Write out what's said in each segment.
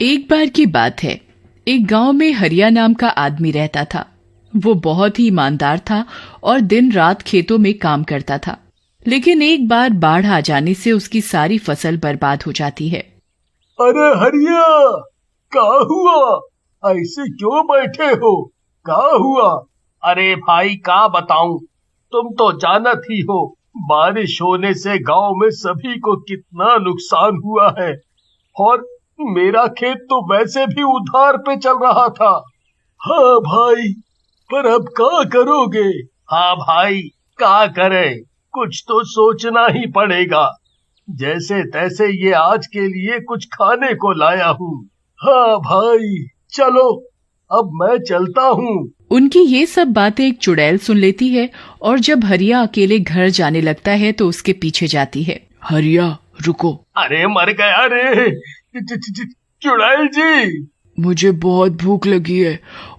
एक बार की बात है, एक गांव में हरिया नाम का आदमी रहता था। वो बहुत ही ईमानदार था और दिन रात खेतों में काम करता था। लेकिन एक बार बाढ़ आ जाने से उसकी सारी फसल बर्बाद हो जाती है। अरे हरिया, क्या हुआ? ऐसे क्यों बैठे हो? क्या हुआ? अरे भाई क्या बताऊं, तुम तो जानत ही हो, बारिश होने से गांव में सभी को कितना नुकसान हुआ है। और मेरा खेत तो वैसे भी उधार पे चल रहा था। हाँ भाई, पर अब क्या करोगे? हाँ भाई, क्या करें, कुछ तो सोचना ही पड़ेगा। जैसे तैसे ये आज के लिए कुछ खाने को लाया हूँ। हाँ भाई, चलो अब मैं चलता हूँ। उनकी ये सब बातें एक चुड़ैल सुन लेती है और जब हरिया अकेले घर जाने लगता है तो उसके पीछे जाती है। हरिया रुको। अरे मर गया रे, चुड़ैल जी। मुझे बहुत भूख लगी है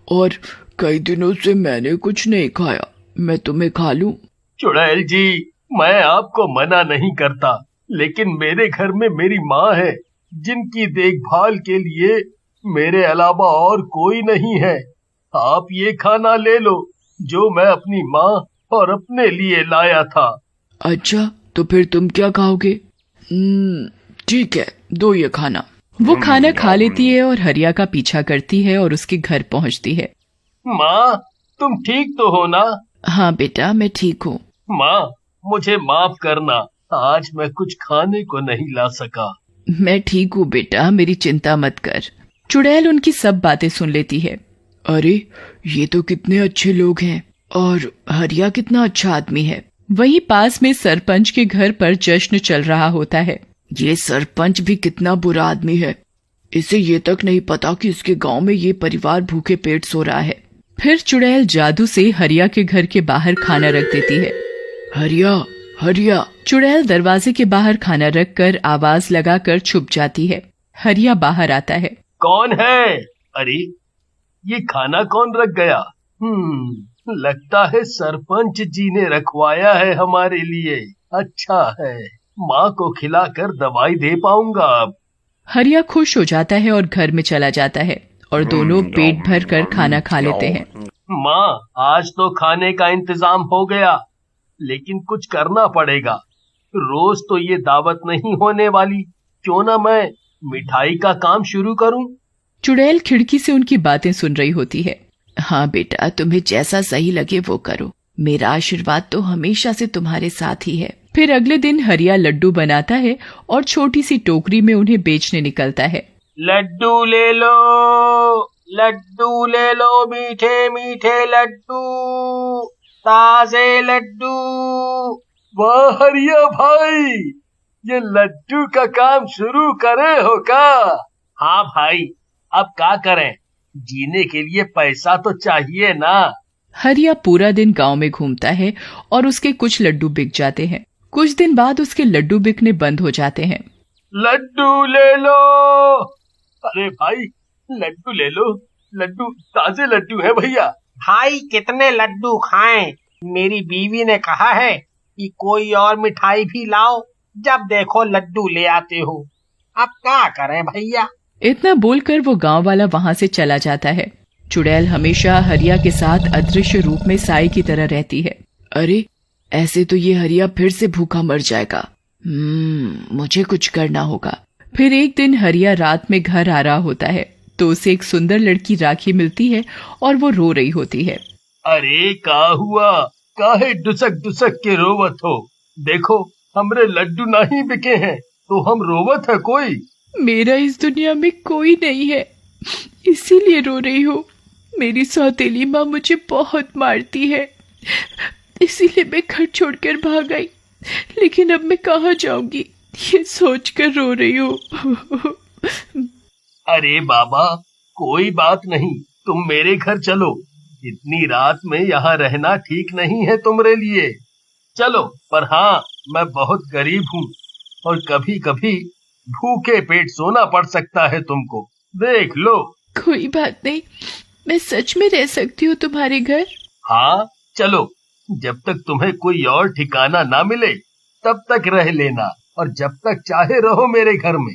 और कई दिनों से मैंने कुछ नहीं खाया, मैं तुम्हें खा लूं? चुड़ैल जी, मैं आपको मना नहीं करता, लेकिन मेरे घर में मेरी माँ है, जिनकी देखभाल के लिए मेरे अलावा और कोई नहीं है। आप ये खाना ले लो, जो मैं अपनी माँ और अपने लिए लाया था। अच्छा, तो फिर तुम क्या खाओगे? ठीक है, दो ये खाना। वो खाना खा लेती है और हरिया का पीछा करती है और उसके घर पहुंचती है। माँ, तुम ठीक तो हो ना? हाँ बेटा, मैं ठीक हूँ। माँ, मुझे माफ करना, आज मैं कुछ खाने को नहीं ला सका। मैं ठीक हूँ बेटा, मेरी चिंता मत कर। चुड़ैल उनकी सब बातें सुन लेती है। अरे, ये तो कितने अच्छे लोग हैं और हरिया कितना अच्छा आदमी है। वहीं पास में सरपंच के घर पर जश्न चल रहा होता है। ये सरपंच भी कितना बुरा आदमी है, इसे ये तक नहीं पता कि इसके गांव में ये परिवार भूखे पेट सो रहा है। फिर चुड़ैल जादू से हरिया के घर के बाहर खाना रख देती है। हरिया, हरिया। चुड़ैल दरवाजे के बाहर खाना रखकर आवाज लगाकर छुप जाती है। हरिया बाहर आता है। कौन है? अरे, ये खाना कौन रख गया? लगता है सरपंच जी ने रखवाया है हमारे लिए। अच्छा है, माँ को खिलाकर दवाई दे पाऊंगा अब। हरिया खुश हो जाता है और घर में चला जाता है और दोनों पेट भर कर खाना खा लेते हैं। माँ, आज तो खाने का इंतजाम हो गया, लेकिन कुछ करना पड़ेगा। रोज तो ये दावत नहीं होने वाली, क्यों ना मैं मिठाई का काम शुरू करूं? चुड़ैल खिड़की से उनकी बातें सुन रही होती है। हाँ बेटा, तुम्हें जैसा सही लगे वो करो, मेरा आशीर्वाद तो हमेशा से तुम्हारे साथ ही है। फिर अगले दिन हरिया लड्डू बनाता है और छोटी सी टोकरी में उन्हें बेचने निकलता है। लड्डू ले लो, लड्डू ले लो, मीठे मीठे लड्डू, ताजे लड्डू। वाह हरिया भाई, ये लड्डू का काम शुरू करे हो का? हाँ भाई, अब क्या करें, जीने के लिए पैसा तो चाहिए ना। हरिया पूरा दिन गांव में घूमता है और उसके कुछ लड्डू बिक जाते हैं। कुछ दिन बाद उसके लड्डू बिकने बंद हो जाते हैं। लड्डू ले लो। अरे भाई, लड्डू ले लो, लड्डू ताजे लड्डू है भैया। भाई कितने लड्डू खाएं? मेरी बीवी ने कहा है कि कोई और मिठाई भी लाओ, जब देखो लड्डू ले आते हो। अब क्या करें भैया? इतना बोलकर वो गांव वाला वहां से चला जाता है। चुड़ैल हमेशा हरिया के साथ अदृश्य रूप में साई की तरह रहती है। अरे, ऐसे तो ये हरिया फिर से भूखा मर जाएगा। मुझे कुछ करना होगा। फिर एक दिन हरिया रात में घर आ रहा होता है तो उसे एक सुंदर लड़की राखी मिलती है और वो रो रही होती है। अरे का हुआ, काहे डुसक डुसक के रोवत हो? देखो, हमरे लड्डू नहीं बिके हैं तो हम रोवत है कोई? मेरा इस दुनिया में कोई नहीं है, इसीलिए रो रही हूँ। मेरी सौतेली माँ मुझे बहुत मारती है, इसीलिए मैं घर छोड़कर भाग आई। लेकिन अब मैं कहाँ जाऊंगी, ये सोचकर रो रही हूँ। अरे बाबा, कोई बात नहीं, तुम मेरे घर चलो। इतनी रात में यहाँ रहना ठीक नहीं है तुम्हारे लिए। चलो, पर हाँ, मैं बहुत गरीब हूँ और कभी कभी भूखे पेट सोना पड़ सकता है तुमको, देख लो। कोई बात नहीं, मैं सच में रह सकती हूँ तुम्हारे घर। हाँ चलो, जब तक तुम्हें कोई और ठिकाना ना मिले तब तक रह लेना, और जब तक चाहे रहो मेरे घर में।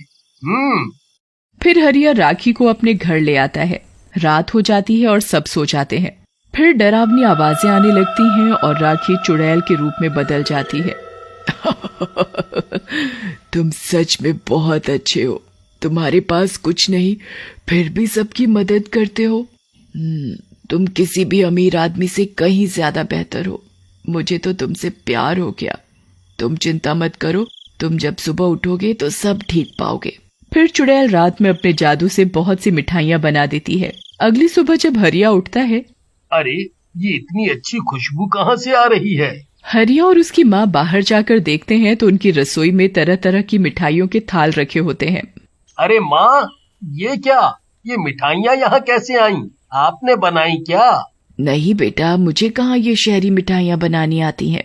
फिर हरिया राखी को अपने घर ले आता है। रात हो जाती है और सब सो जाते हैं। फिर डरावनी आवाजें आने लगती हैं और राखी चुड़ैल के रूप में बदल जाती है। तुम सच में बहुत अच्छे हो। तुम्हारे पास कुछ नहीं, फिर भी सबकी मदद करते हो। तुम किसी भी अमीर आदमी से कहीं ज्यादा बेहतर हो। मुझे तो तुमसे प्यार हो गया। तुम चिंता मत करो, तुम जब सुबह उठोगे तो सब ठीक पाओगे। फिर चुड़ैल रात में अपने जादू से बहुत सी मिठाइयाँ बना देती है। अगली सुबह जब हरिया उठता है, अरे ये इतनी अच्छी खुशबू कहाँ से आ रही है? हरिया और उसकी माँ बाहर जाकर देखते हैं तो उनकी रसोई में तरह तरह की मिठाइयों के थाल रखे होते हैं। अरे माँ, ये क्या? ये मिठाइयाँ यहाँ कैसे आईं? आपने बनाई क्या? नहीं बेटा, मुझे कहाँ ये शहरी मिठाइयाँ बनानी आती हैं।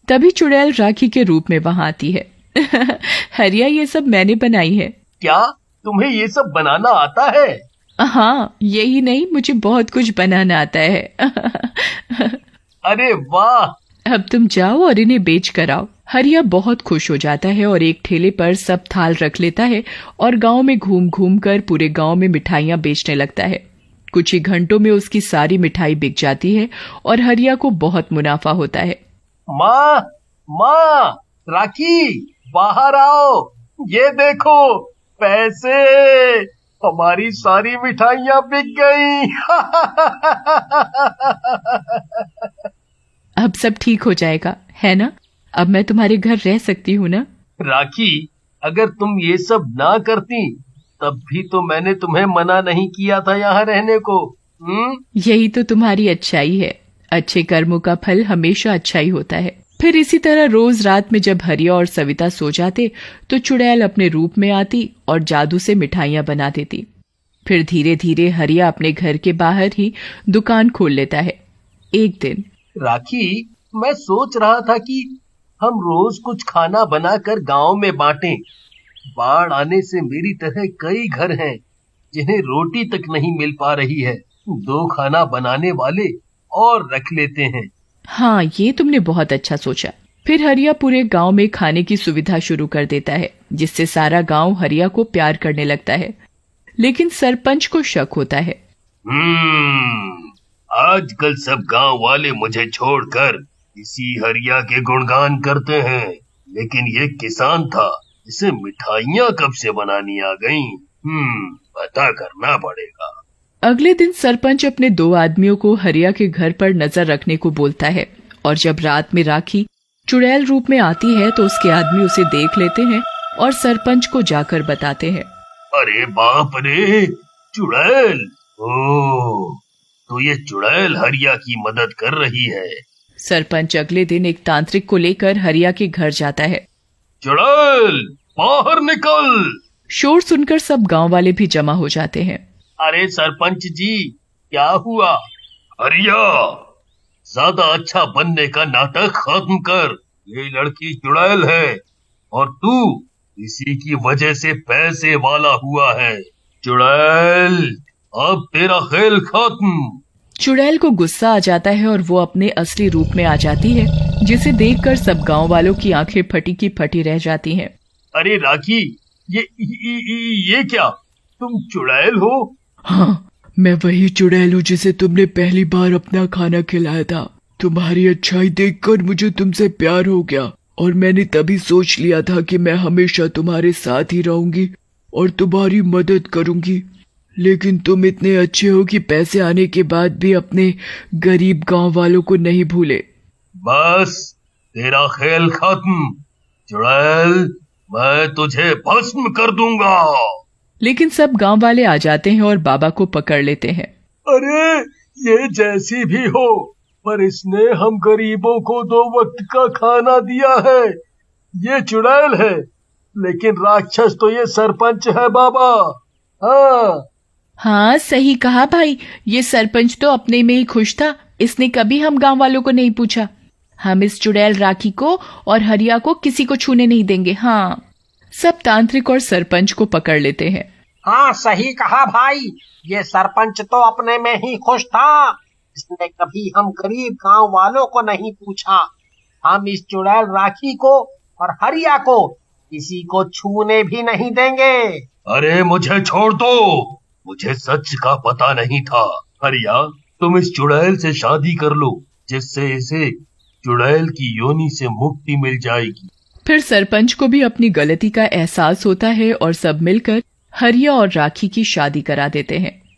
तभी चुड़ैल राखी के रूप में वहाँ आती है। हरिया, ये सब मैंने बनाई है। क्या तुम्हें ये सब बनाना आता है? हाँ, यही नहीं, मुझे बहुत कुछ बनाना आता है। अरे वाह! अब तुम जाओ और इन्हें बेच कर आओ। हरिया बहुत खुश हो जाता है और एक ठेले पर सब थाल रख लेता है और गांव में घूम घूम कर पूरे गांव में मिठाइयाँ बेचने लगता है। कुछ ही घंटों में उसकी सारी मिठाई बिक जाती है और हरिया को बहुत मुनाफा होता है। माँ, माँ, राखी, बाहर आओ। ये देखो पैसे, हमारी सारी मिठाइयाँ बिक गई। अब सब ठीक हो जाएगा, है ना? अब मैं तुम्हारे घर रह सकती हूँ ना? राखी, अगर तुम ये सब ना करती तब भी तो मैंने तुम्हें मना नहीं किया था यहाँ रहने को। यही तो तुम्हारी अच्छाई है। अच्छे कर्मों का फल हमेशा अच्छा ही होता है। फिर इसी तरह रोज रात में जब हरिया और सविता सो जाते तो चुड़ैल अपने रूप में आती और जादू से मिठाइयाँ बना देती। फिर धीरे धीरे हरिया अपने घर के बाहर ही दुकान खोल लेता है। एक दिन, राखी, मैं सोच रहा था कि हम रोज कुछ खाना बनाकर गांव में बांटें। बाढ़ आने से मेरी तरह कई घर हैं जिन्हें रोटी तक नहीं मिल पा रही है। 2 खाना बनाने वाले और रख लेते हैं। हाँ, ये तुमने बहुत अच्छा सोचा। फिर हरिया पूरे गांव में खाने की सुविधा शुरू कर देता है, जिससे सारा गांव हरिया को प्यार करने लगता है। लेकिन सरपंच को शक होता है। आजकल सब गांव वाले मुझे छोड़कर इसी हरिया के गुणगान करते हैं, लेकिन ये किसान था, इसे मिठाइयाँ कब से बनानी आ गईं? पता करना पड़ेगा। अगले दिन सरपंच अपने 2 आदमियों को हरिया के घर पर नजर रखने को बोलता है और जब रात में राखी चुड़ैल रूप में आती है तो उसके आदमी उसे देख लेते हैं और सरपंच को जाकर बताते हैं। अरे बाप रे, चुड़ैल! ओह, तो ये चुड़ैल हरिया की मदद कर रही है। सरपंच अगले दिन एक तांत्रिक को लेकर हरिया के घर जाता है। चुड़ैल, बाहर निकल! शोर सुनकर सब गांव वाले भी जमा हो जाते हैं। अरे सरपंच जी, क्या हुआ? हरिया, ज्यादा अच्छा बनने का नाटक खत्म कर। ये लड़की चुड़ैल है और तू इसी की वजह से पैसे वाला हुआ है। चुड़ैल, अब तेरा खेल खत्म। चुड़ैल को गुस्सा आ जाता है और वो अपने असली रूप में आ जाती है, जिसे देखकर सब गांव वालों की आंखें फटी की फटी रह जाती हैं। अरे राखी, ये क्या? तुम चुड़ैल हो? हाँ, मैं वही चुड़ैल हूँ जिसे तुमने पहली बार अपना खाना खिलाया था। तुम्हारी अच्छाई देखकर मुझे तुमसे प्यार हो गया और मैंने तभी सोच लिया था कि मैं हमेशा तुम्हारे साथ ही रहूंगी और तुम्हारी मदद करूंगी। लेकिन तुम इतने अच्छे हो कि पैसे आने के बाद भी अपने गरीब गांव वालों को नहीं भूले। बस तेरा खेल खत्म चुड़ैल, मैं तुझे भस्म कर दूंगा। लेकिन सब गांव वाले आ जाते हैं और बाबा को पकड़ लेते हैं। अरे ये जैसी भी हो, पर इसने हम गरीबों को 2 वक्त का खाना दिया है। ये चुड़ैल है, लेकिन राक्षस तो ये सरपंच है बाबा। हाँ, सही कहा भाई। ये सरपंच तो अपने में ही खुश था। इसने कभी हम गांव वालों को नहीं पूछा। हम इस चुड़ैल राखी को और हरिया को किसी को छूने नहीं देंगे। हाँ, सब तांत्रिक और सरपंच को पकड़ लेते हैं। हाँ, सही कहा भाई। ये सरपंच तो अपने में ही खुश था। इसने कभी हम गरीब गांव वालों को नहीं पूछा। हम इस चुड़ैल राखी को और हरिया को किसी को छूने भी नहीं देंगे। अरे मुझे छोड़ दो, मुझे सच का पता नहीं था। हरिया, तुम इस चुड़ैल से शादी कर लो, जिससे इसे चुड़ैल की योनि से मुक्ति मिल जाएगी। फिर सरपंच को भी अपनी गलती का एहसास होता है और सब मिलकर हरिया और राखी की शादी करा देते हैं।